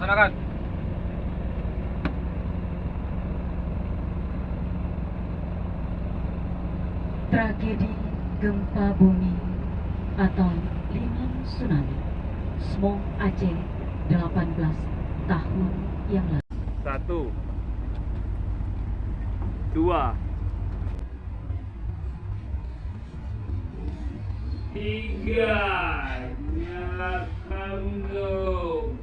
laksanakan. Tragedi gempa bumi atau Liman Tsunami Smong Aceh 18 tahun yang lalu. 1, 2, 3. Nyalakan dong.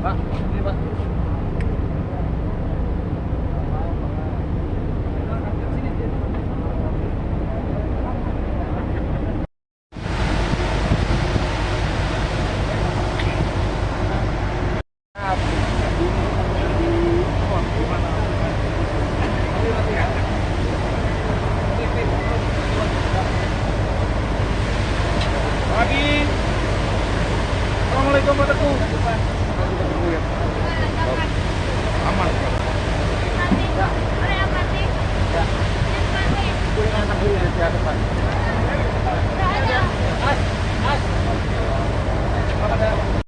Pak, ini Pak. Pagi. Assalamualaikum Pak Teguh. Aman.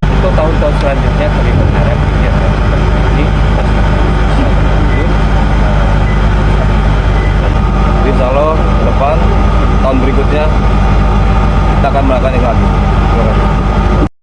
Untuk tahun-tahun selanjutnya kami berharap kegiatan seperti ini insya Allah ke depan tahun berikutnya kita akan melakukan yang lagi. Terima kasih.